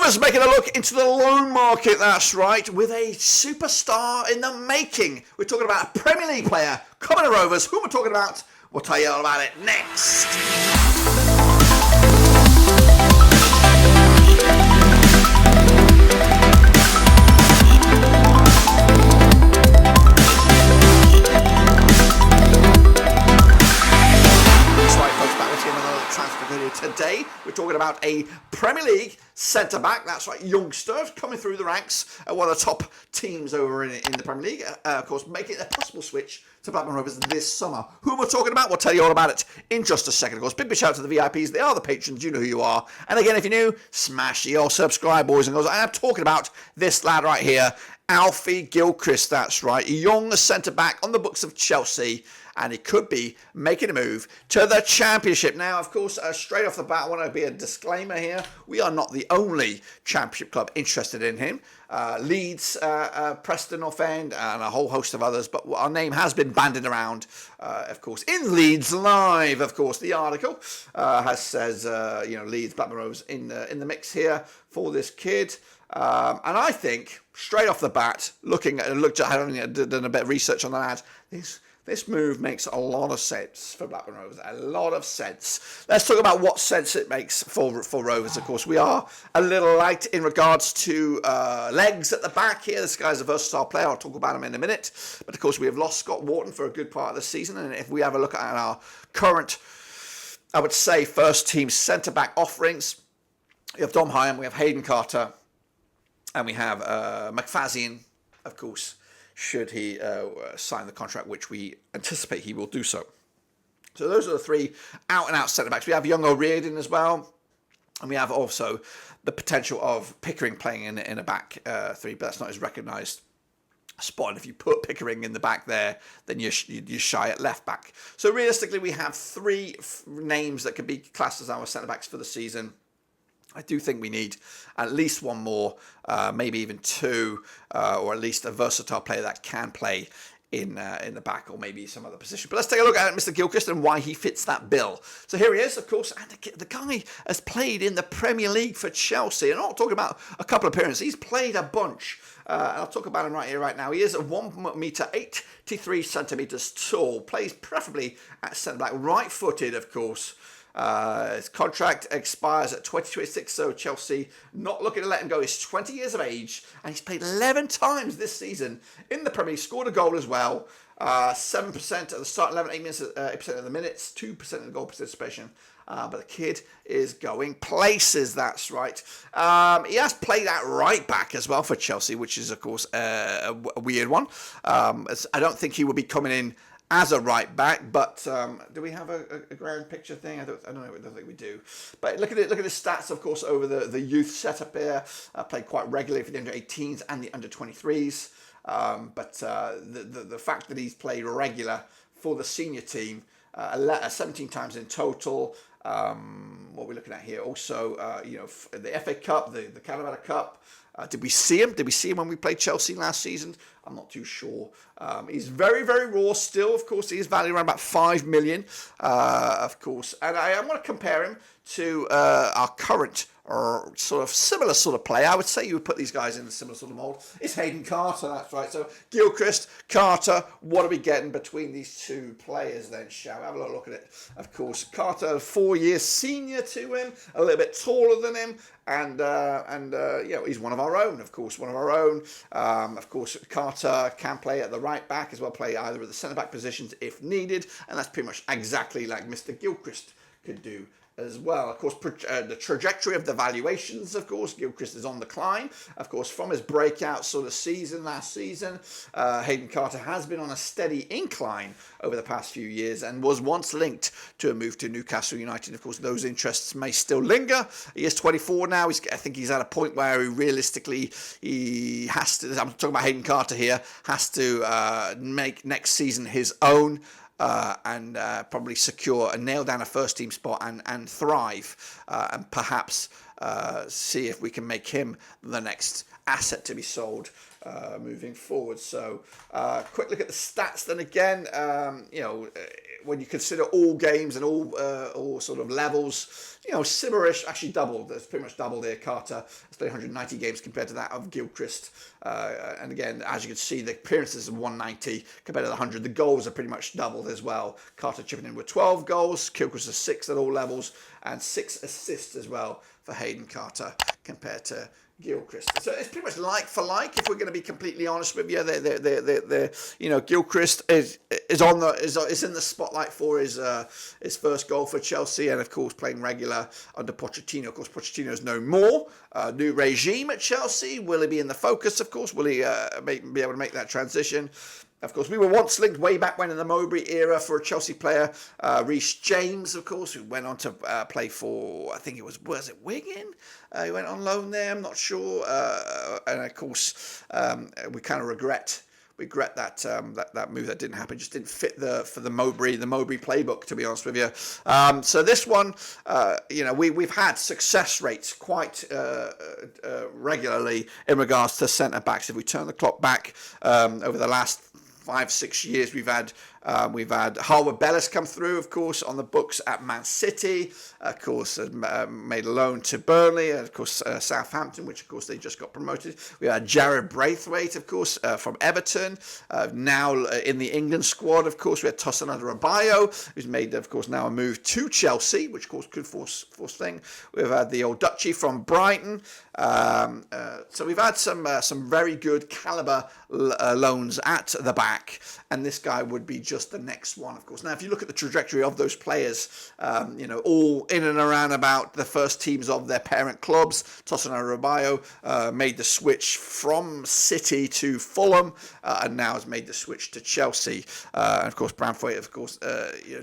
Rovers making a look into the loan market, that's right, with a superstar in the making. We're talking about a Premier League player coming to Rovers. Who we're talking about? We'll tell you all about it next. Today, we're talking about a Premier League centre-back, that's right, Youngster, coming through the ranks at one of the top teams over in the Premier League. Of course, making a possible switch to Blackburn Rovers this summer. Who we're talking about, we'll tell you all about it in just a second. Of course, big shout out to the VIPs, they are the patrons, you know who you are. And again, if you're new, smash your subscribe, boys and girls. I am talking about this lad right here, Alfie Gilchrist, that's right, young centre-back on the books of Chelsea. And he could be making a move to the Championship. Now, of course, straight off the bat, I want to be a disclaimer here. We are not the only Championship club interested in him. Leeds, Preston North End, and a whole host of others. But our name has been bandied around, of course, in Leeds Live. Of course, the article says Leeds, Blackburn Rovers in the mix here for this kid. And I think, straight off the bat, having done a bit of research on the lad, this move makes a lot of sense for Blackburn Rovers. A lot of sense. Let's talk about what sense it makes for Rovers. Of course, we are a little light in regards to legs at the back here. This guy's a versatile player. I'll talk about him in a minute. But of course, we have lost Scott Wharton for a good part of the season. And if we have a look at our current, I would say, first team centre-back offerings, we have Dom Hyam, we have Hayden Carter, and we have McFadzean, of course, should he sign the contract, which we anticipate he will do so. So those are the three out-and-out centre-backs. We have young O'Riordan as well, and we have also the potential of Pickering playing in a back three, but that's not his recognised spot. And if you put Pickering in the back there, then you're shy at left back. So realistically, we have three names that could be classed as our centre-backs for the season. I do think we need at least one more, maybe even two, or at least a versatile player that can play in the back or maybe some other position. But let's take a look at Mr. Gilchrist and why he fits that bill. So here he is, of course, and the guy has played in the Premier League for Chelsea. And I'm not talking about a couple of appearances. He's played a bunch. And I'll talk about him right here, right now. He is 1 metre 83 centimetres tall. Plays preferably at centre-back, right-footed, of course. His contract expires at 2026, so Chelsea not looking to let him go. He's 20 years of age, and he's played 11 times this season in the Premier League. Scored a goal as well. 7% at the start, 8% of the minutes, 2% of the goal participation. But the kid is going places, that's right. He has played at right back as well for Chelsea, which is, of course, a weird one. I don't think he will be coming in as a right back, but do we have a ground picture thing? I don't think we do. But look at it. Look at his stats, of course, over the youth setup here. Played quite regularly for the under 18s and the under 23s. But the fact that he's played regular for the senior team, 17 times in total. What are we looking at here? Also, the FA Cup, the Calavera Cup. Did we see him? Did we see him when we played Chelsea last season? I'm not too sure. He's very, very raw still. Of course, he is valued around about 5 million, of course. And I want to compare him to our current or sort of similar sort of play. I would say you would put these guys in a similar sort of mould. It's Hayden Carter, that's right. So Gilchrist, Carter, what are we getting between these two players then, shall we? Have a little look at it. Of course, Carter, 4 years senior to him, a little bit taller than him, and he's one of our own, of course, one of our own. Of course, Carter can play at the right back as well, play either of the centre-back positions if needed, and that's pretty much exactly like Mr. Gilchrist could do as well. Of course, the trajectory of the valuations, of course, Gilchrist is on the climb. Of course, from his breakout sort of season last season, Hayden Carter has been on a steady incline over the past few years and was once linked to a move to Newcastle United. Of course, those interests may still linger. He is 24 now. I think he's at a point where he has to, I'm talking about Hayden Carter here, has to make next season his own. And probably secure nail down a first team spot and thrive and perhaps see if we can make him the next asset to be sold moving forward. So quick look at the stats then again. When you consider all games and all sort of levels, similar-ish, actually doubled. There's pretty much doubled there. Carter has played 190 games compared to that of Gilchrist. And again, as you can see, the appearances of 190 compared to the 100. The goals are pretty much doubled as well. Carter chipping in with 12 goals. Gilchrist has 6 at all levels and 6 assists as well for Hayden Carter compared to Gilchrist. So it's pretty much like for like, if we're going to be completely honest with you. Gilchrist is in the spotlight for his first goal for Chelsea, and of course playing regular under Pochettino. Of course, Pochettino is no more. New regime at Chelsea. Will he be in the focus? Of course, will he be able to make that transition? Of course, we were once linked way back when in the Mowbray era for a Chelsea player, Reece James, of course, who went on to play for, I think it was it Wigan? He went on loan there, I'm not sure. And of course, we kind of regret that move that didn't happen. Just didn't fit for the Mowbray playbook, to be honest with you. So this one, we've had success rates quite regularly in regards to centre backs. If we turn the clock back over the last 5-6 years, we've had Harwood Bellis come through, of course, on the books at Man City, of course, made a loan to Burnley, and of course Southampton, which of course they just got promoted. We had Jared Braithwaite, of course, from Everton, now in the England squad. Of course, we had Tosin Adarabioyo, who's made, of course, now a move to Chelsea, which of course could force thing. We've had the old Dutchie from Brighton. So we've had some very good caliber loans at the back, and this guy would be just the next one, of course. Now, if you look at the trajectory of those players, all in and around about the first teams of their parent clubs. Tosin Adarabioyo made the switch from City to Fulham, and now has made the switch to Chelsea. And of course, Braithwaite, of course,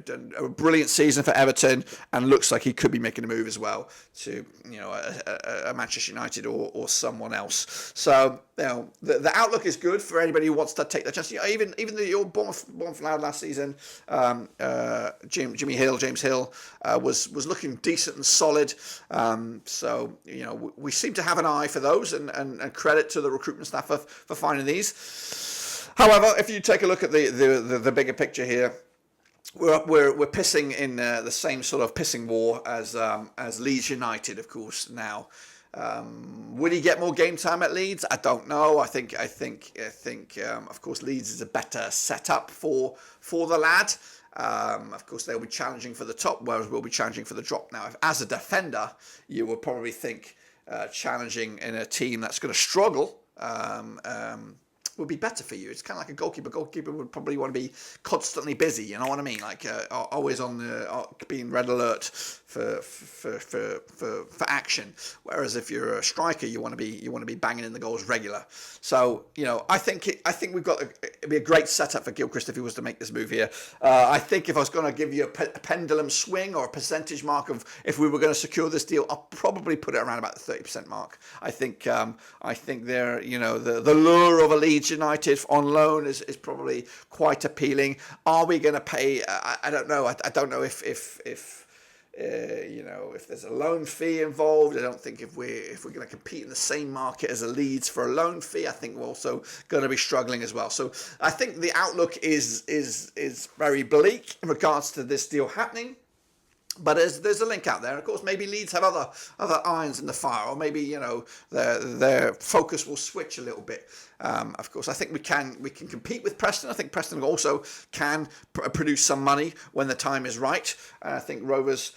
done a brilliant season for Everton, and looks like he could be making a move as well to a Manchester United or someone else. So the outlook is good for anybody who wants to take the chance. Even the old Bournemouth lad last season, James Hill was looking decent and solid. So we seem to have an eye for those, and credit to the recruitment staff for finding these. However, if you take a look at the bigger picture here, we're pissing in the same sort of pissing war as Leeds United, of course. Now, would he get more game time at Leeds? I don't know. I think of course Leeds is a better setup for the lad. Of course they'll be challenging for the top, whereas we'll be challenging for the drop. Now, as a defender, you would probably think challenging in a team that's going to struggle would be better for you. It's kind of like a goalkeeper. Goalkeeper would probably want to be constantly busy. You know what I mean? Like always on the being red alert for action. Whereas if you're a striker, you want to be banging in the goals regular. So I think we've got it'd be a great setup for Gilchrist if he was to make this move here. I think if I was going to give you a pendulum swing or a percentage mark of if we were going to secure this deal, I'll probably put it around about the 30% mark. I think they're the lure of a Leeds United on loan is probably quite appealing. Are we going to pay? I don't know. I don't know if there's a loan fee involved. I don't think if we're going to compete in the same market as a Leeds for a loan fee, I think we're also going to be struggling as well. So I think the outlook is very bleak in regards to this deal happening. But there's a link out there. Of course, maybe Leeds have other irons in the fire, or maybe their focus will switch a little bit. Of course, I think we can compete with Preston. I think Preston also can produce some money when the time is right. And I think Rovers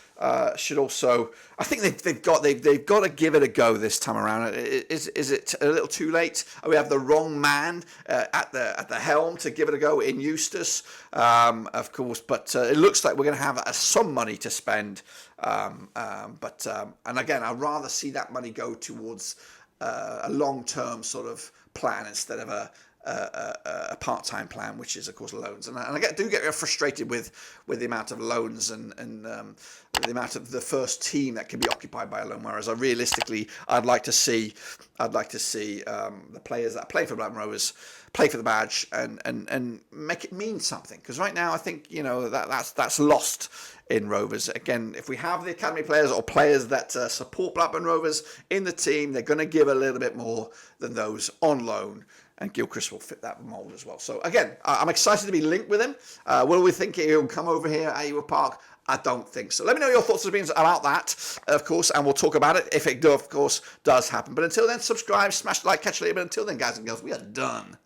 should also. I think they've got to give it a go this time around. Is it a little too late? We have the wrong man at the helm to give it a go in Eustace, of course. But it looks like we're going to have some money to spend. And again, I'd rather see that money go towards a long-term sort of plan instead of a part-time plan, which is of course loans. And I do get frustrated with the amount of loans and the amount of the first team that can be occupied by a loan. Whereas I'd like to see the players that play for Blackburn Rovers play for the badge and make it mean something. Because right now I think that's lost in Rovers. Again, if we have the academy players or players that support Blackburn Rovers in the team, they're going to give a little bit more than those on loan. And Gilchrist will fit that mould as well. So again, I'm excited to be linked with him. Will we think he'll come over here at Ewood Park? I don't think so. Let me know your thoughts and opinions about that, of course, and we'll talk about it if it, of course, does happen. But until then, subscribe, smash the like, catch you later. But until then, guys and girls, we are done.